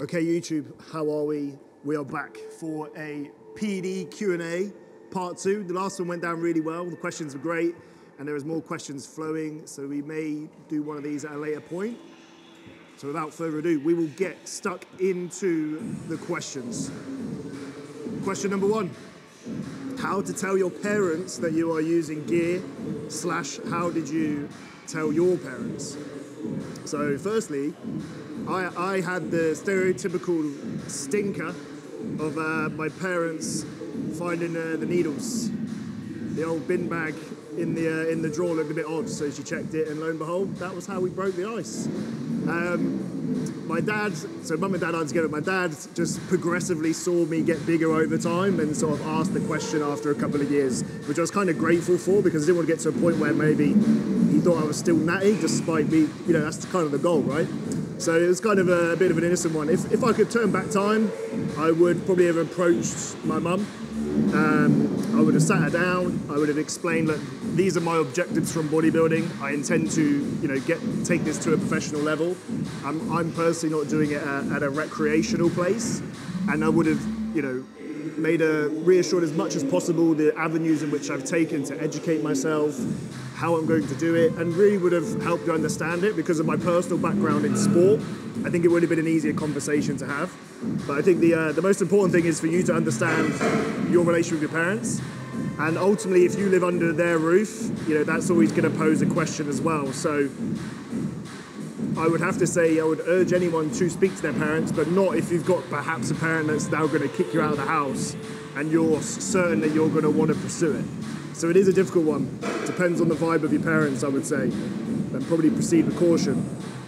Okay, YouTube, how are we? We are back for a PED Q&A part 2. The last one went down really well. The questions were great, and there is more questions flowing, so we may do one of these at a later point. So without further ado, we will get stuck into the questions. Question number 1. How to tell your parents that you are using gear / how did you tell your parents? So firstly, I had the stereotypical stinker of my parents finding the needles. The old bin bag in the drawer looked a bit odd, so she checked it, and lo and behold, that was how we broke the ice. My dad, so mum and dad aren't together, my dad just progressively saw me get bigger over time and sort of asked the question after a couple of years, which I was kind of grateful for because I didn't want to get to a point where maybe he thought I was still natty, despite me, you know, that's kind of the goal, right? So it was kind of a bit of an innocent one. If I could turn back time, I would probably have approached my mum. I would have sat her down. I would have explained, look, these are my objectives from bodybuilding. I intend to, you know, take this to a professional level. I'm personally not doing it at a recreational place, and I would have, you know, reassured as much as possible the avenues in which I've taken to educate myself, how I'm going to do it, and really would have helped you understand it because of my personal background in sport. I think it would have been an easier conversation to have. But I think the most important thing is for you to understand your relation with your parents. And ultimately, if you live under their roof, you know, that's always going to pose a question as well. So I would have to say I would urge anyone to speak to their parents, but not if you've got perhaps a parent that's now going to kick you out of the house and you're certain that you're going to want to pursue it. So it is a difficult one. It depends on the vibe of your parents, I would say. And probably proceed with caution.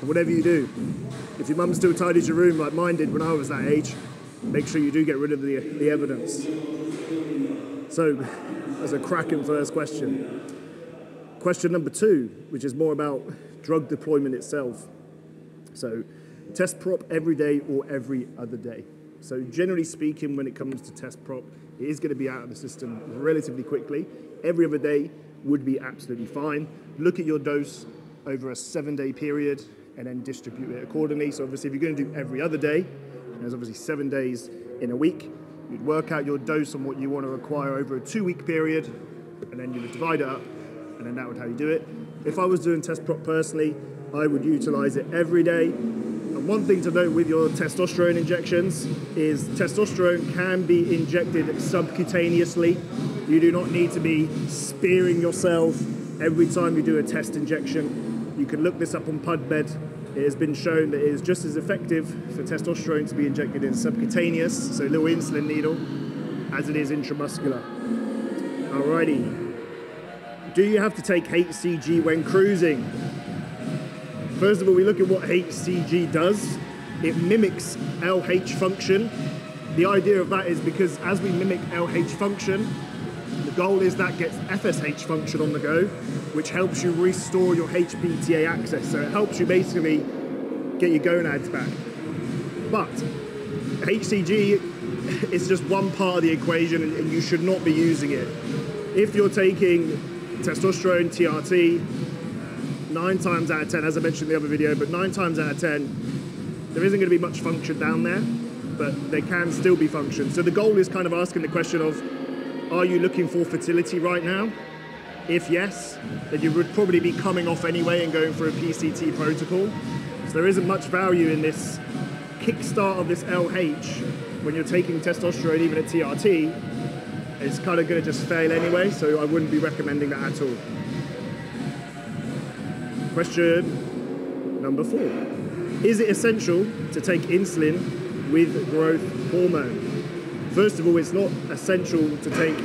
And whatever you do, if your mum still tidies your room like mine did when I was that age, make sure you do get rid of the evidence. So, that's a cracking first question. Question number 2, which is more about drug deployment itself. So, test prop every day or every other day. So generally speaking, when it comes to test prop, it is going to be out of the system relatively quickly. Every other day would be absolutely fine. Look at your dose over a 7-day period and then distribute it accordingly. So obviously if you're going to do every other day, there's obviously 7 days in a week, you'd work out your dose on what you want to require over a 2-week period, and then you would divide it up, and then that would how you do it. If I was doing test prop personally, I would utilize it every day. And one thing to note with your testosterone injections is testosterone can be injected subcutaneously. You do not need to be spearing yourself every time you do a test injection. You can look this up on PubMed. It has been shown that it is just as effective for testosterone to be injected in subcutaneous, so little insulin needle, as it is intramuscular. Alrighty. Do you have to take HCG when cruising? First of all, we look at what HCG does. It mimics LH function. The idea of that is because as we mimic LH function, the goal is that gets FSH function on the go, which helps you restore your HPTA access. So it helps you basically get your gonads back. But HCG is just one part of the equation, and you should not be using it. If you're taking testosterone, TRT, 9 times out of 10, as I mentioned in the other video, but 9 times out of 10, there isn't going to be much function down there, but there can still be function. So the goal is kind of asking the question of, are you looking for fertility right now? If yes, then you would probably be coming off anyway and going for a PCT protocol. So there isn't much value in this kickstart of this LH when you're taking testosterone, even at TRT. It's kind of going to just fail anyway, so I wouldn't be recommending that at all. Question number 4. Is it essential to take insulin with growth hormone? First of all, it's not essential to take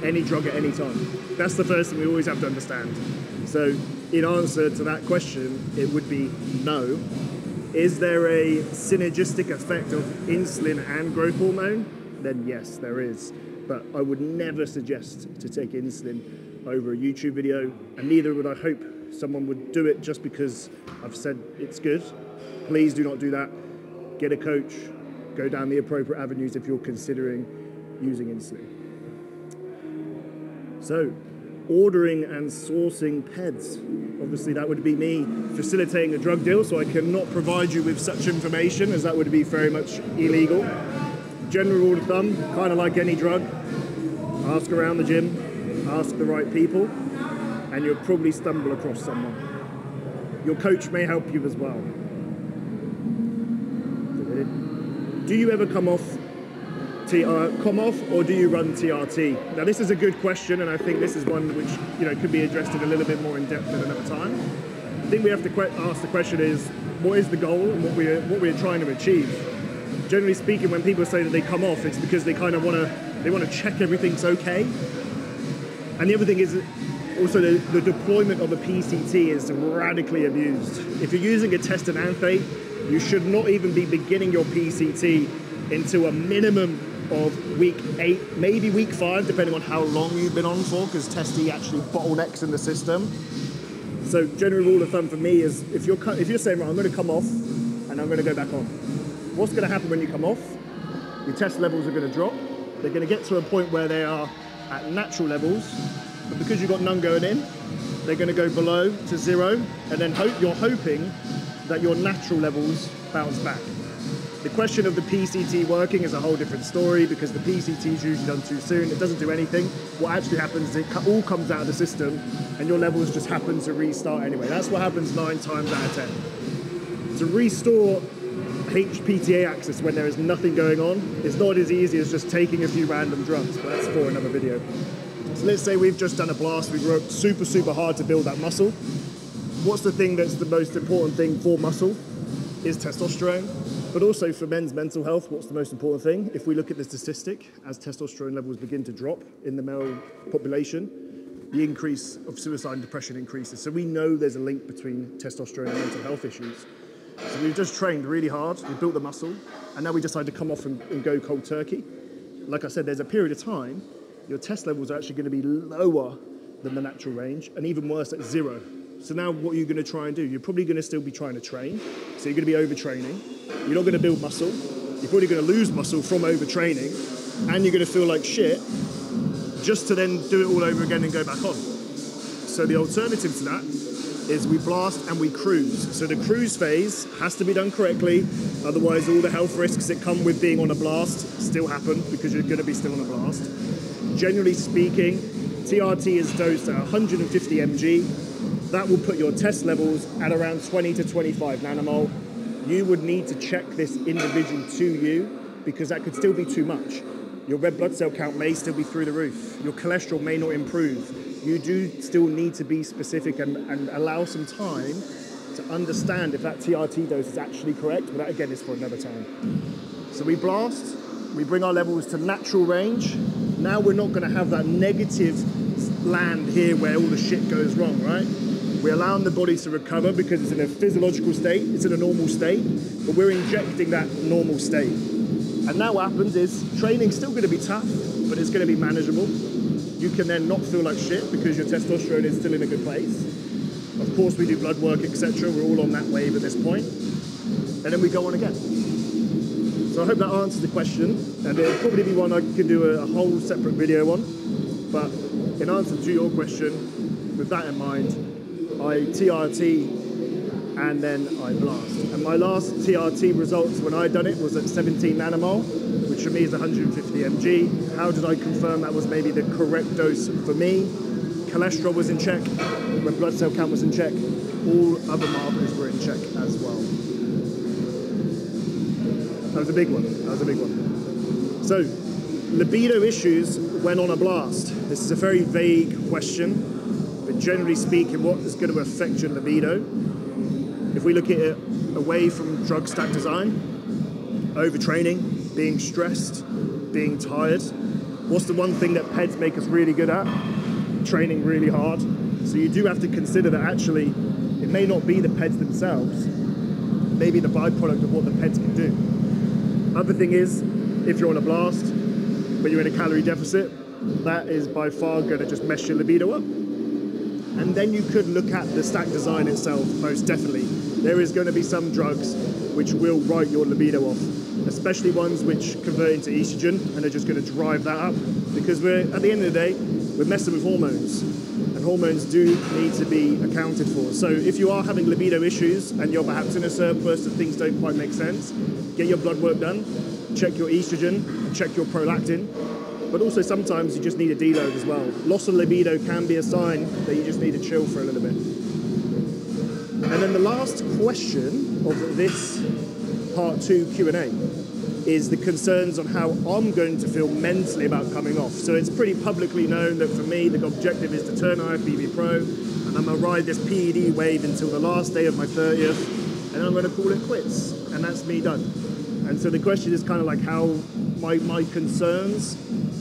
any drug at any time. That's the first thing we always have to understand. So in answer to that question, it would be no. Is there a synergistic effect of insulin and growth hormone? Then yes, there is. But I would never suggest to take insulin over a YouTube video, and neither would I hope someone would do it just because I've said it's good. Please do not do that. Get a coach, go down the appropriate avenues if you're considering using insulin. So, ordering and sourcing PEDs Obviously, that would be me facilitating a drug deal, so I cannot provide you with such information, as that would be very much illegal. General rule of thumb, kind of like any drug, ask around the gym, ask the right people, and you'll probably stumble across someone. Your coach may help you as well. Do you ever come off or do you run TRT? Now this is a good question, and I think this is one which could be addressed in a little bit more in depth at another time. I think we have to ask the question is, what is the goal and what we're trying to achieve? Generally speaking, when people say that they come off, it's because they kind of want to check everything's okay. And the other thing is also the deployment of a PCT is radically abused. If you're using a test and anthe, you should not even be beginning your PCT into a minimum of week 8, maybe week 5, depending on how long you've been on for, because testy actually bottlenecks in the system. So general rule of thumb for me is if you're saying, right, I'm going to come off and I'm going to go back on. What's going to happen when you come off? Your test levels are going to drop. They're going to get to a point where they are at natural levels, but because you've got none going in, they're going to go below to 0, and then you're hoping that your natural levels bounce back. The question of the PCT working is a whole different story, because the PCT is usually done too soon. It doesn't do anything. What actually happens is it all comes out of the system and your levels just happen to restart anyway. That's what happens 9 times out of 10. To restore HPTA axis when there is nothing going on, it's not as easy as just taking a few random drugs, but that's for another video. So let's say we've just done a blast, we've worked super, super hard to build that muscle. What's the thing that's the most important thing for muscle? Is testosterone. But also for men's mental health, what's the most important thing? If we look at the statistic, as testosterone levels begin to drop in the male population, the increase of suicide and depression increases. So we know there's a link between testosterone and mental health issues. So we've just trained really hard, we built the muscle, and now we decide to come off and go cold turkey. Like I said, there's a period of time, your test levels are actually going to be lower than the natural range, and even worse at 0. So now what are you going to try and do? You're probably going to still be trying to train, so you're going to be overtraining. You're not going to build muscle. You're probably going to lose muscle from overtraining, and you're going to feel like shit just to then do it all over again and go back on. So the alternative to that is we blast and we cruise. So the cruise phase has to be done correctly, otherwise all the health risks that come with being on a blast still happen because you're going to be still on a blast. Generally speaking, TRT is dosed at 150 mg. That will put your test levels at around 20 to 25 nanomole. You would need to check this individual to you, because that could still be too much. Your red blood cell count may still be through the roof. Your cholesterol may not improve. You do still need to be specific and allow some time to understand if that TRT dose is actually correct, but that again is for another time. So we blast, we bring our levels to natural range. Now we're not going to have that negative land here where all the shit goes wrong, right? We're allowing the body to recover because it's in a physiological state, it's in a normal state, but we're injecting that normal state. And now what happens is training's still going to be tough, but it's going to be manageable. You can then not feel like shit because your testosterone is still in a good place. Of course, we do blood work, etc. We're all on that wave at this point. And then we go on again. So I hope that answers the question. And it'll probably be one I could do a whole separate video on. But in answer to your question, with that in mind, I TRT and then I blast. And my last TRT results when I done it was at 17 nanomole, which for me is 150 mg. How did I confirm that was maybe the correct dose for me? Cholesterol was in check, red blood cell count was in check, all other markers were in check as well. That was a big one, that was a big one. So, libido issues when on a blast. This is a very vague question. But generally speaking, what is going to affect your libido? If we look at it away from drug stack design, overtraining, being stressed, being tired. What's the one thing that PEDs make us really good at? Training really hard. So you do have to consider that actually, it may not be the PEDs themselves, maybe the byproduct of what the PEDs can do. Other thing is, if you're on a blast, but you're in a calorie deficit, that is by far going to just mess your libido up. And then you could look at the stack design itself, most definitely. There is going to be some drugs which will write your libido off, especially ones which convert into estrogen and are just going to drive that up. Because we're, at the end of the day, we're messing with hormones. And and hormones do need to be accounted for. So if you are having libido issues and you're perhaps in a surplus and things don't quite make sense, get your blood work done, check your estrogen, and check your prolactin. But also sometimes you just need a deload as well. Loss of libido can be a sign that you just need to chill for a little bit. And then the last question of this part 2 Q&A is the concerns on how I'm going to feel mentally about coming off. So it's pretty publicly known that for me, the objective is to turn IFBB Pro, and I'm gonna ride this PED wave until the last day of my 30th, and then I'm gonna call it quits, and that's me done. And so the question is kind of like how my concerns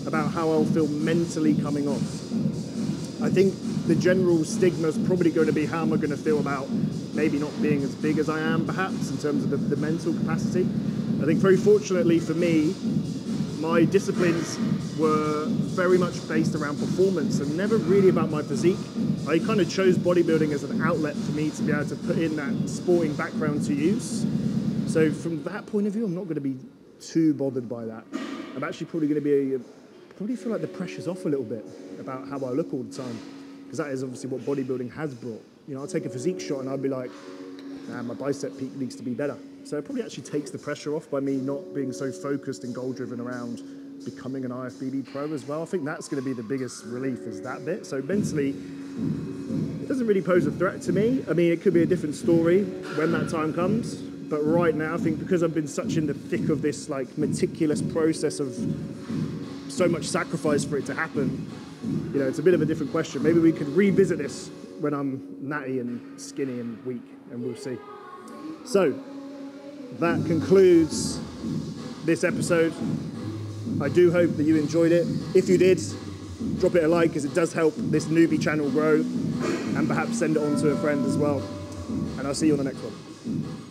about how I'll feel mentally coming off. I think the general stigma is probably going to be how am I going to feel about maybe not being as big as I am, perhaps, in terms of the mental capacity. I think very fortunately for me, my disciplines were very much based around performance and never really about my physique. I kind of chose bodybuilding as an outlet for me to be able to put in that sporting background to use. So from that point of view, I'm not going to be too bothered by that. I'm actually probably going to probably feel like the pressure's off a little bit about how I look all the time, because that is obviously what bodybuilding has brought. You know, I'll take a physique shot and I'll be like, nah, my bicep peak needs to be better. So it probably actually takes the pressure off by me not being so focused and goal-driven around becoming an IFBB pro as well. I think that's going to be the biggest relief, is that bit. So mentally, it doesn't really pose a threat to me. I mean, it could be a different story when that time comes. But right now, I think because I've been such in the thick of this like meticulous process of so much sacrifice for it to happen, you know, it's a bit of a different question. Maybe we could revisit this when I'm natty and skinny and weak, and we'll see. So that concludes this episode. I do hope that you enjoyed it. If you did, drop it a like, because it does help this newbie channel grow, and perhaps send it on to a friend as well. And I'll see you on the next one.